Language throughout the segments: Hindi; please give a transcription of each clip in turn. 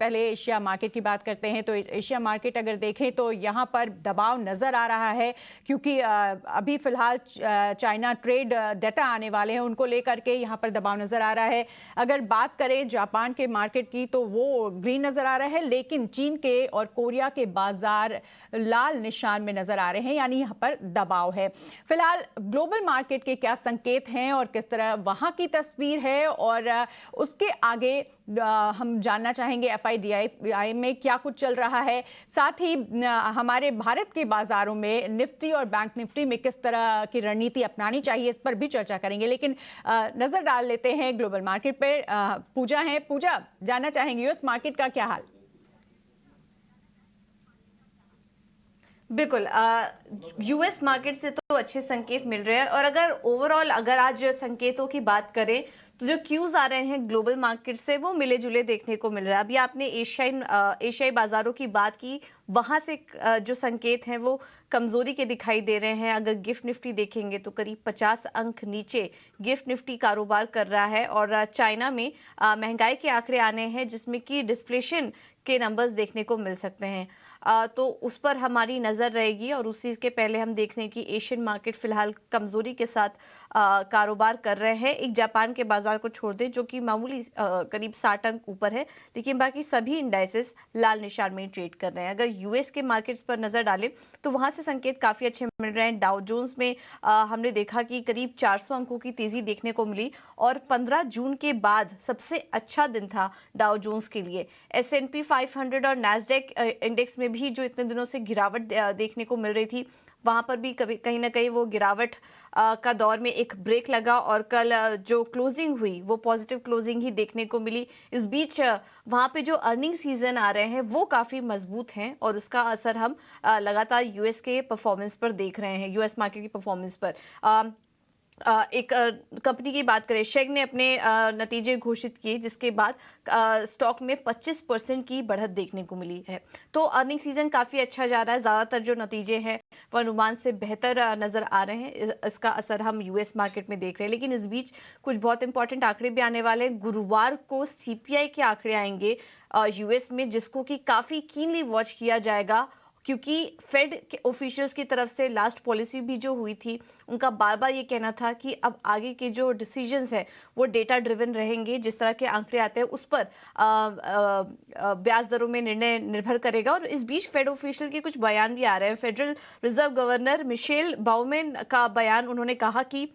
पहले एशिया मार्केट की बात करते हैं। तो एशिया मार्केट अगर देखें तो यहाँ पर दबाव नज़र आ रहा है, क्योंकि अभी फिलहाल चाइना ट्रेड डाटा आने वाले हैं, उनको लेकर के यहाँ पर दबाव नज़र आ रहा है। अगर बात करें जापान के मार्केट की तो वो ग्रीन नज़र आ रहा है, लेकिन चीन के और कोरिया के बाजार लाल निशान में नज़र आ रहे हैं, यानी यहाँ पर दबाव है। फिलहाल ग्लोबल मार्केट के क्या संकेत हैं और किस तरह वहाँ की तस्वीर है, और उसके आगे हम जानना चाहेंगे एफआईडीआई में क्या कुछ चल रहा है। साथ ही हमारे भारत के बाजारों में निफ्टी और बैंक निफ्टी में किस तरह की रणनीति अपनानी चाहिए, इस पर भी चर्चा करेंगे। लेकिन नजर डाल लेते हैं ग्लोबल मार्केट पे। पूजा है, पूजा जानना चाहेंगे यूएस मार्केट का क्या हाल। बिल्कुल, यूएस मार्केट से तो अच्छे संकेत मिल रहे हैं। और अगर ओवरऑल अगर आज संकेतों की बात करें तो जो क्यूज आ रहे हैं ग्लोबल मार्केट से वो मिले जुले देखने को मिल रहा है। अभी आपने एशियाई बाजारों की बात की, वहां से जो संकेत हैं वो कमजोरी के दिखाई दे रहे हैं। अगर गिफ्ट निफ्टी देखेंगे तो करीब 50 अंक नीचे गिफ्ट निफ्टी कारोबार कर रहा है। और चाइना में महंगाई के आंकड़े आने हैं जिसमें कि डिस्फ्लेशन के नंबर्स देखने को मिल सकते हैं। तो उस पर हमारी नज़र रहेगी। और उसी के पहले हम देख रहे हैं कि एशियन मार्केट फिलहाल कमजोरी के साथ कारोबार कर रहे हैं। एक जापान के बाजार को छोड़ दें जो कि मामूली करीब 60 अंक ऊपर है, लेकिन बाकी सभी इंडाइसेस लाल निशान में ट्रेड कर रहे हैं। अगर यूएस के मार्केट्स पर नज़र डालें तो वहां से संकेत काफ़ी अच्छे मिल रहे हैं। डाउ जोन्स में हमने देखा कि करीब 400 अंकों की तेज़ी देखने को मिली और 15 जून के बाद सबसे अच्छा दिन था डाउ जोन्स के लिए। S&P 500 और नैस्डैक इंडेक्स में भी जो इतने दिनों से गिरावट देखने को मिल रही थी, वहां पर भी कभी कहीं ना कहीं वो गिरावट का दौर में एक ब्रेक लगा और कल जो क्लोजिंग हुई वो पॉजिटिव क्लोजिंग ही देखने को मिली। इस बीच वहां पे जो अर्निंग सीजन आ रहे हैं वो काफी मजबूत हैं और उसका असर हम लगातार यूएस के परफॉर्मेंस पर देख रहे हैं, यूएस मार्केट की परफॉर्मेंस पर। एक कंपनी की बात करें, शेग ने अपने नतीजे घोषित किए जिसके बाद स्टॉक में 25% की बढ़त देखने को मिली है। तो अर्निंग सीजन काफ़ी अच्छा जा रहा है। ज़्यादातर जो नतीजे हैं वो अनुमान से बेहतर नज़र आ रहे हैं। इसका असर हम यूएस मार्केट में देख रहे हैं। लेकिन इस बीच कुछ बहुत इंपॉर्टेंट आंकड़े भी आने वाले हैं। गुरुवार को सीपीआई के आंकड़े आएंगे यूएस में, जिसको कि काफ़ी कीनली वॉच किया जाएगा, क्योंकि फेड के ऑफिशियल्स की तरफ से लास्ट पॉलिसी भी जो हुई थी उनका बार बार ये कहना था कि अब आगे के जो डिसीजंस हैं वो डेटा ड्रिवन रहेंगे। जिस तरह के आंकड़े आते हैं उस पर ब्याज दरों में निर्णय निर्भर करेगा। और इस बीच फेड ऑफिशियल के कुछ बयान भी आ रहे हैं। Federal reserve governor Michelle bowmen का बयान, उन्होंने कहा कि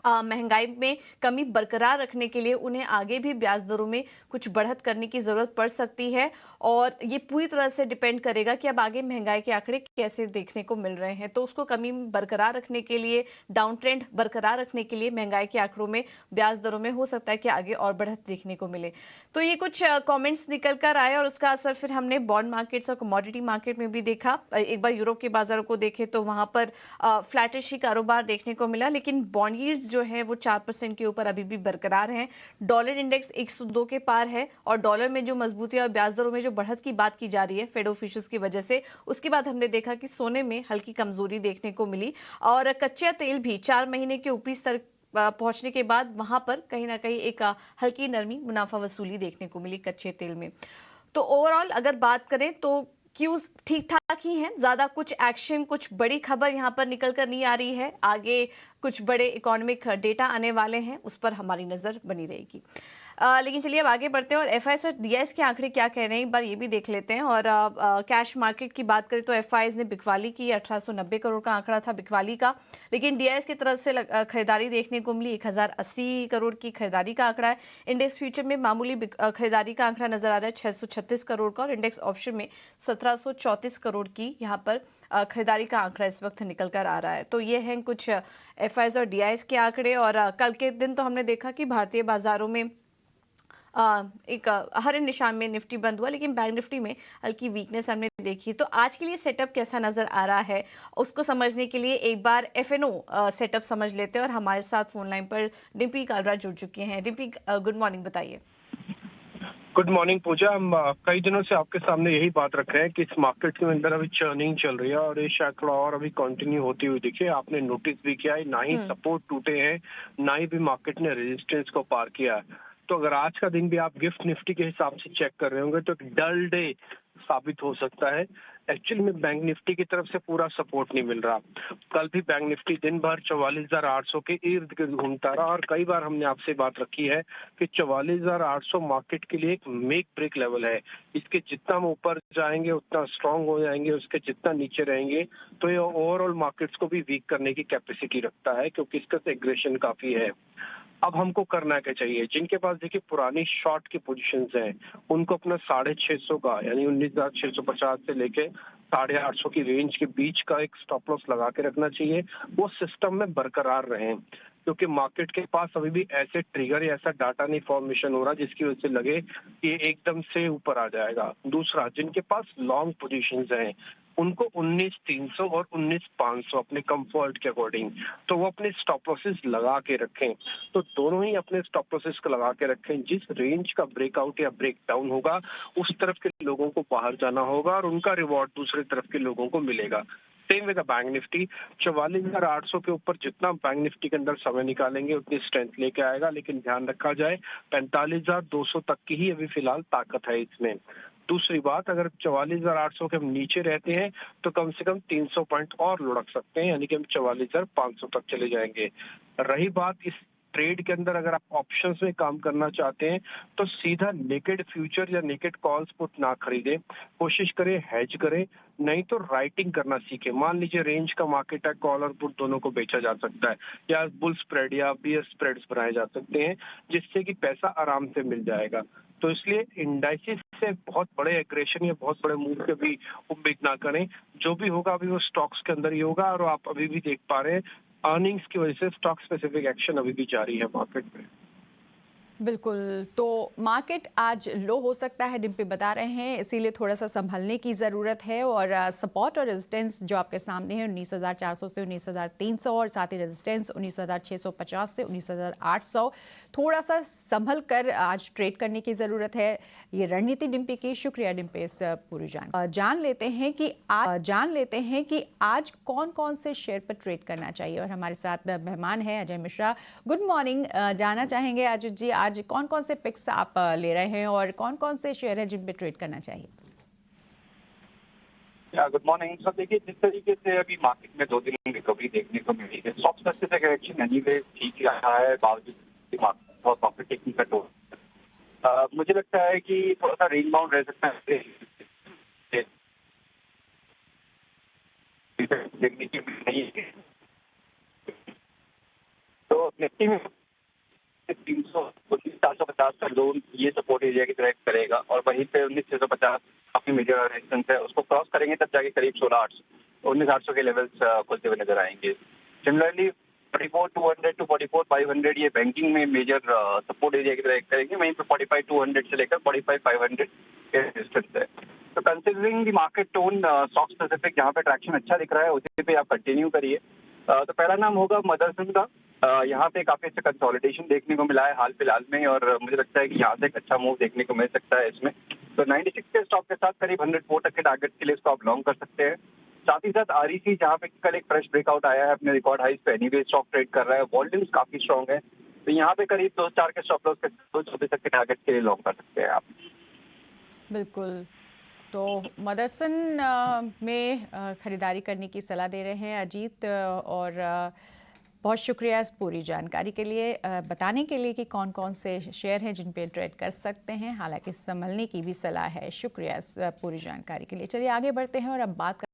महंगाई में कमी बरकरार रखने के लिए उन्हें आगे भी ब्याज दरों में कुछ बढ़त करने की जरूरत पड़ सकती है। और ये पूरी तरह से डिपेंड करेगा कि अब आगे महंगाई के आंकड़े कैसे देखने को मिल रहे हैं। तो उसको कमी बरकरार रखने के लिए, डाउन ट्रेंड बरकरार रखने के लिए महंगाई के आंकड़ों में, ब्याज दरों में हो सकता है कि आगे और बढ़त देखने को मिले। तो ये कुछ कॉमेंट्स निकल कर आए और उसका असर फिर हमने बॉन्ड मार्केट्स और कमोडिटी मार्केट में भी देखा। एक बार यूरोप के बाजारों को देखें तो वहां पर फ्लैटिश ही कारोबार देखने को मिला, लेकिन बॉन्ड यील्ड्स जो है वो 4% के ऊपर अभी भी बरकरार हैं। डॉलर इंडेक्स 102 के पार है और डॉलर में जो मजबूती और ब्याज दरों में जो बढ़त की बात की जा रही है फेड ऑफिशियल्स की वजह से, उसके बाद हमने देखा कि सोने में हल्की कमजोरी देखने को मिली। और कच्चा तेल भी 4 महीने के ऊपरी स्तर पहुंचने के बाद वहां पर कहीं ना कहीं एक हल्की नरमी, मुनाफा वसूली देखने को मिली कच्चे तेल में। तो ओवरऑल अगर बात करें तो क्यूज ठीक ठाक ही हैं। ज्यादा कुछ एक्शन, कुछ बड़ी खबर यहाँ पर निकल कर नहीं आ रही है। आगे कुछ बड़े इकोनॉमिक डेटा आने वाले हैं, उस पर हमारी नजर बनी रहेगी। लेकिन चलिए अब आगे बढ़ते हैं और एफआईआई और डीआईएस के आंकड़े क्या कह रहे हैं एक बार ये भी देख लेते हैं। और कैश मार्केट की बात करें तो एफआईआई ने बिकवाली की, 1890 करोड़ का आंकड़ा था बिकवाली का। लेकिन डीआईएस की तरफ से खरीदारी देखने को मिली, 1080 करोड़ की खरीदारी का आंकड़ा है। इंडेक्स फ्यूचर में मामूली खरीदारी का आंकड़ा नजर आ रहा है 636 करोड़ का, और इंडेक्स ऑप्शन में 1734 करोड़ की यहाँ पर खरीदारी का आंकड़ा इस वक्त निकल कर आ रहा है। तो ये हैं कुछ एफआईआई और डीआईएस के आंकड़े। और कल के दिन तो हमने देखा कि भारतीय बाजारों में एक हरे निशान में निफ्टी बंद हुआ, लेकिन बैंक निफ्टी में हल्की वीकनेस हमने देखी। तो आज के लिए सेटअप कैसा नजर आ रहा है उसको समझने के लिए एक बार एफएनओ सेटअप समझ लेते हैं। और हमारे साथ फोन लाइन पर डिम्पी कालरा जुड़ चुकी हैं। डिम्पी, गुड मॉर्निंग, बताइए। गुड मॉर्निंग पूजा। हम कई दिनों से आपके सामने यही बात रख रहे हैं कि इस मार्केट के अंदर अभी चर्निंग चल रही है और ये शायद थोड़ा और अभी कंटिन्यू होती हुई दिखे। आपने नोटिस भी किया है, ना ही सपोर्ट टूटे हैं, ना ही भी मार्केट ने रेजिस्टेंस को पार किया है। तो अगर आज का दिन भी आप गिफ्ट निफ्टी के हिसाब से चेक कर रहे होंगे तो एक डल डे साबित हो सकता है। एक्चुअली में बैंक निफ्टी की तरफ से पूरा सपोर्ट नहीं मिल रहा। कल भी बैंक निफ्टी दिन भर 44,800 के इर्द गिर्द घूमता रहा और कई बार हमने आपसे बात रखी है कि 44,800 मार्केट के लिए एक मेक ब्रेक लेवल है। इसके जितना हम ऊपर जाएंगे उतना स्ट्रांग हो जाएंगे, उसके जितना नीचे रहेंगे तो ये ओवरऑल मार्केट्स को भी वीक करने की कैपेसिटी रखता है, क्योंकि इसका एग्रेशन काफी है। अब हमको करना क्या चाहिए? जिनके पास देखिए पुरानी शॉर्ट की पोजीशंस हैं, उनको अपना 650 का यानी 19,650 से लेके 850 की रेंज के बीच का एक स्टॉप लॉस लगा के रखना चाहिए। वो सिस्टम में बरकरार रहें, क्योंकि मार्केट के पास अभी भी ऐसे ट्रिगर या ऐसा डाटा नहीं फॉर्मेशन हो रहा जिसकी वजह से लगे कि ये एकदम से ऊपर आ जाएगा। दूसरा, जिनके पास लॉन्ग पोजीशंस हैं उनको 19,300 और 19,500 अपने कंफर्ट के अकॉर्डिंग तो वो अपने स्टॉप लॉसेस लगा के रखें। तो दोनों ही अपने स्टॉप लॉसेस को लगा के रखें। जिस रेंज का ब्रेकआउट या ब्रेक डाउन होगा उस तरफ के लोगों को बाहर जाना होगा और उनका रिवॉर्ड दूसरे तरफ के लोगों को मिलेगा। सेम विद बैंक निफ्टी 44,800 के ऊपर जितना बैंक निफ्टी के अंदर समय निकालेंगे उतनी स्ट्रेंथ लेके आएगा, लेकिन ध्यान रखा जाए 45,200 तक की ही अभी फिलहाल ताकत है इसमें। दूसरी बात, अगर 44,800 के हम नीचे रहते हैं तो कम से कम 300 पॉइंट और लुढ़क सकते हैं, यानी कि हम 44,500 तक चले जाएंगे। रही बात इस ट्रेड के अंदर, अगर आप ऑप्शंस में काम करना चाहते हैं तो सीधा नेकेड फ्यूचर या नेकेड कॉल्स पुट ना खरीदें, कोशिश करें हेज करें, नहीं तो राइटिंग करना सीखें। मान लीजिए रेंज का मार्केट है, कॉल और पुट दोनों को बेचा जा सकता है, या बुल स्प्रेड या बीयर स्प्रेड्स बनाए जा सकते हैं, जिससे कि पैसा आराम से मिल जाएगा। तो इसलिए इंडाइसिस से बहुत बड़े एग्रेशन या बहुत बड़े मूव के भी उम्मीद ना करें। जो भी होगा अभी वो स्टॉक्स के अंदर ही होगा, और आप अभी भी देख पा रहे हैं अर्निंग्स की वजह से स्टॉक स्पेसिफिक एक्शन अभी भी जारी है मार्केट में। बिल्कुल, तो मार्केट आज लो हो सकता है, डिम्पी बता रहे हैं, इसीलिए थोड़ा सा संभलने की ज़रूरत है। और सपोर्ट और रेजिस्टेंस जो आपके सामने है 19,400 से 19,300, और साथ ही रेजिस्टेंस 19,650 से 19,800। थोड़ा सा संभल कर आज ट्रेड करने की ज़रूरत है। ये रणनीति डिम्पी की। शुक्रिया डिम्पी इस पूरी जान लेते हैं कि आज कौन कौन से शेयर पर ट्रेड करना चाहिए। और हमारे साथ मेहमान है अजय मिश्रा। Good morning. जानना चाहेंगे अजय जी, आज कौन कौन से पिक्स आप ले रहे हैं और कौन कौन से शेयर हैं जिन पे ट्रेड करना चाहिए? Good morning sir. देखिए, जिस तरीके से अभी मार्केट में 2 दिन रिकवरी देखने को मिली है, स्टॉक स्पेसिफिक एक्शन एनीवे ठीक रहा है, बावजूद मार्केट बहुत प्रॉफिट टेकिंग का टोन। मुझे लगता है कि थोड़ा सा रेंज बाउंड रह सकता है देखने की नहीं है। तो निफ्टी में 300-450 का जोन ये सपोर्ट एरिया की तरह करेगा, और वहीं पे 19,650 काफी मेजर रेजिस्टेंस है, उसको क्रॉस करेंगे तब जाके करीब 16,800-19,800 के लेवल्स खुलते हुए नजर आएंगे। सिमिलरली 44,200 टू 44,500 ये बैंकिंग में मेजर सपोर्ट एरिया की तरह करेंगे, वहीं पे 45,200 से लेकर 45,500 के रेजिस्टेंस है। तो considering the market tone, stock specific जहाँ पे ट्रैक्शन अच्छा दिख रहा है उसी पे आप कंटिन्यू करिए। तो पहला नाम होगा मदरसन का। यहाँ पे काफी अच्छा कंसोलिडेशन देखने को मिला है हाल फिलहाल में, और मुझे लगता है कि यहाँ से एक अच्छा मूव देखने को मिल सकता है इसमें। तो 96 के स्टॉक के साथ करीब 104 तक के टारगेट के लिए इसको आप लॉन्ग कर सकते हैं। साथ ही साथ आरईसी, जहाँ पे कल एक फ्रेश ब्रेकआउट आया है अपने रिकॉर्ड हाइस पे, एनीवे स्टॉक ट्रेड कर रहा है, वॉल्यूम्स काफी स्ट्रॉन्ग है, तो यहाँ पे करीब 2-4 के स्टॉप लॉस के 224 तक के टारगेट के लिए लॉन्ग कर सकते हैं आप। बिल्कुल, तो मदरसन में खरीदारी करने की सलाह दे रहे हैं अजीत। और बहुत शुक्रिया इस पूरी जानकारी के लिए, बताने के लिए कि कौन कौन से शेयर हैं जिन पे ट्रेड कर सकते हैं। हालांकि संभलने की भी सलाह है। शुक्रिया इस पूरी जानकारी के लिए। चलिए आगे बढ़ते हैं और अब बात